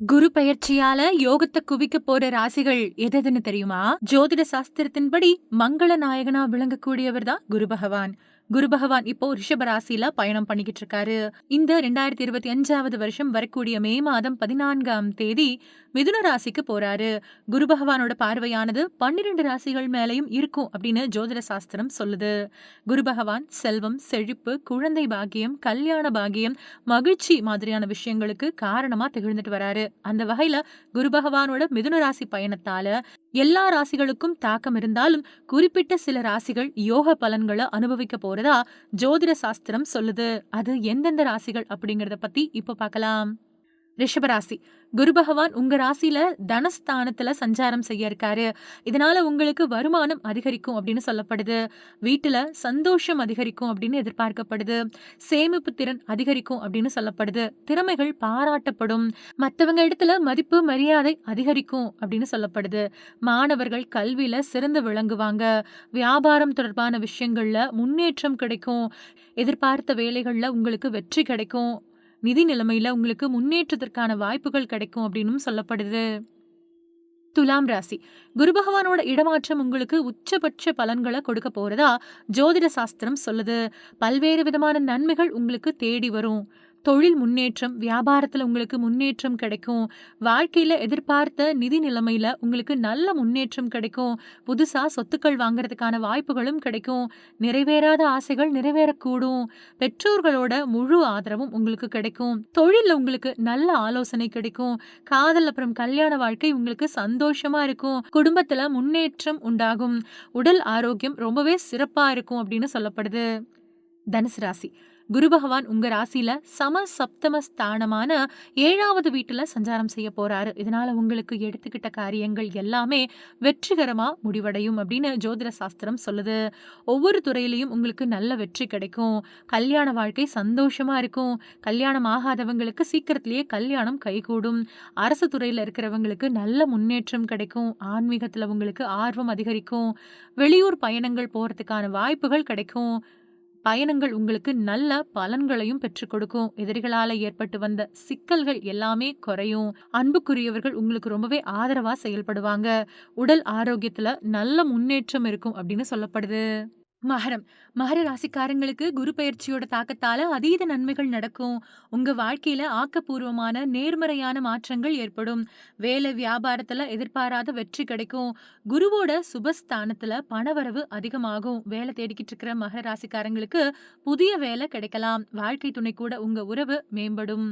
குரு பெயர்ச்சியால யோகத்த குவிக்க போற ராசிகள் எதுன்னு தெரியுமா? ஜோதிட சாஸ்திரத்தின்படி மங்கள நாயகனா விளங்கக்கூடியவர் தான் குரு பகவான். குரு பகவான் இப்போ ரிஷப ராசியில பயணம் பண்ணிக்கிட்டு இருக்காரு. இந்த 2025வது வருஷம் வரக்கூடிய மே மாதம் 14ஆம் தேதி மிதுன ராசிக்கு போறாரு. குரு பகவானோட பார்வையானது 12 ராசிகள் மேலையும் இருக்கும் அப்படின்னு ஜோதிட சாஸ்திரம் சொல்லுது. குரு பகவான் செல்வம், செழிப்பு, குழந்தை பாக்கியம், கல்யாண பாக்கியம், மகிழ்ச்சி மாதிரியான விஷயங்களுக்கு காரணமா திகழ்ந்துட்டு வராரு. அந்த வகையில குரு பகவானோட மிதுன ராசி பயணத்தால எல்லா ராசிகளுக்கும் தாக்கம் இருந்தாலும் குறிப்பிட்ட சில ராசிகள் யோக பலன்களை அனுபவிக்க போறதா ஜோதிட சாஸ்திரம் சொல்லுது. அது எந்தெந்த ராசிகள் அப்படிங்கறத பத்தி இப்ப பார்க்கலாம். ரிஷபராசி. குரு பகவான் உங்க ராசியில தனஸ்தானத்துல சஞ்சாரம் செய்ய இருக்காரு. இதனால உங்களுக்கு வருமானம் அதிகரிக்கும் அப்படின்னு சொல்லப்படுது. வீட்டுல சந்தோஷம் அதிகரிக்கும் அப்படின்னு எதிர்பார்க்கப்படுது. சேமிப்பு திறன் அதிகரிக்கும் அப்படின்னு சொல்லப்படுது. திறமைகள் பாராட்டப்படும். மத்தவங்க இடத்துல மதிப்பு மரியாதை அதிகரிக்கும் அப்படின்னு சொல்லப்படுது. மாணவர்கள் கல்வியில சிறந்து விளங்குவாங்க. வியாபாரம் தொடர்பான விஷயங்கள்ல முன்னேற்றம் கிடைக்கும். எதிர்பார்த்த வேலைகள்ல உங்களுக்கு வெற்றி கிடைக்கும். நிதி நிலைமையில உங்களுக்கு முன்னேற்றத்திற்கான வாய்ப்புகள் கிடைக்கும் அப்படின்னு சொல்லப்படுது. துலாம் ராசி. குரு பகவானோட இடமாற்றம் உங்களுக்கு உச்சபட்ச பலன்களை கொடுக்க போறதா ஜோதிட சாஸ்திரம் சொல்லுது. பல்வேறு விதமான நன்மைகள் உங்களுக்கு தேடி வரும். தொழில் முன்னேற்றம், வியாபாரத்துல உங்களுக்கு முன்னேற்றம் கிடைக்கும். வாழ்க்கையில எதிர்பார்த்த நிதி நிலைமையில உங்களுக்கு நல்ல முன்னேற்றம் கிடைக்கும். புதுசா சொத்துக்கள் வாங்குறதுக்கான வாய்ப்புகளும் கிடைக்கும். நிறைவேறாத ஆசைகள் நிறைவேறக்கூடும். பெற்றோர்களோட முழு ஆதரவும் உங்களுக்கு கிடைக்கும். தொழில்ல உங்களுக்கு நல்ல ஆலோசனை கிடைக்கும். காதல் அப்புறம் கல்யாண வாழ்க்கை உங்களுக்கு சந்தோஷமா இருக்கும். குடும்பத்துல முன்னேற்றம் உண்டாகும். உடல் ஆரோக்கியம் ரொம்பவே சிறப்பா இருக்கும் அப்படின்னு சொல்லப்படுது. தனுசு ராசி. குரு பகவான் உங்க ராசியில சம சப்தம ஸ்தானமான 7வது வீட்டுல சஞ்சாரம் செய்ய போறாரு. இதனால உங்களுக்கு எடுத்துக்கிட்ட காரியங்கள் எல்லாமே வெற்றிகரமா முடிவடையும் அப்படின்னு ஜோதிட சாஸ்திரம் சொல்லுது. ஒவ்வொரு துறையிலையும் உங்களுக்கு நல்ல வெற்றி கிடைக்கும். கல்யாண வாழ்க்கை சந்தோஷமா இருக்கும். கல்யாணம் ஆகாதவங்களுக்கு சீக்கிரத்திலேயே கல்யாணம் கைகூடும். அரசு துறையில இருக்கிறவங்களுக்கு நல்ல முன்னேற்றம் கிடைக்கும். ஆன்மீகத்துல உங்களுக்கு ஆர்வம் அதிகரிக்கும். வெளியூர் பயணங்கள் போறதுக்கான வாய்ப்புகள் கிடைக்கும். பயணங்கள் உங்களுக்கு நல்ல பலன்களையும் பெற்றுக் கொடுக்கும். எதிரிகளால ஏற்பட்டு வந்த சிக்கல்கள் எல்லாமே குறையும். அன்புக்குரியவர்கள் உங்களுக்கு ரொம்பவே ஆதரவா செயல்படுவாங்க. உடல் ஆரோக்கியத்துல நல்ல முன்னேற்றம் இருக்கும் அப்படின்னு சொல்லப்படுது. மகரம். மகர ராசிக்காரங்களுக்கு குரு பெயர்ச்சியோட தாக்கத்தால அதீத நன்மைகள் நடக்கும். உங்க வாழ்க்கையில ஆக்கப்பூர்வமான நேர்மறையான மாற்றங்கள் ஏற்படும். வேலை வியாபாரத்துல எதிர்பாராத வெற்றி கிடைக்கும். குருவோட சுபஸ்தானத்துல பணவரவு அதிகமாகும். வேலை தேடிக்கிட்டு இருக்கிற மகர ராசிக்காரங்களுக்கு புதிய வேலை கிடைக்கலாம். வாழ்க்கை துணை கூட உங்க உறவு மேம்படும்.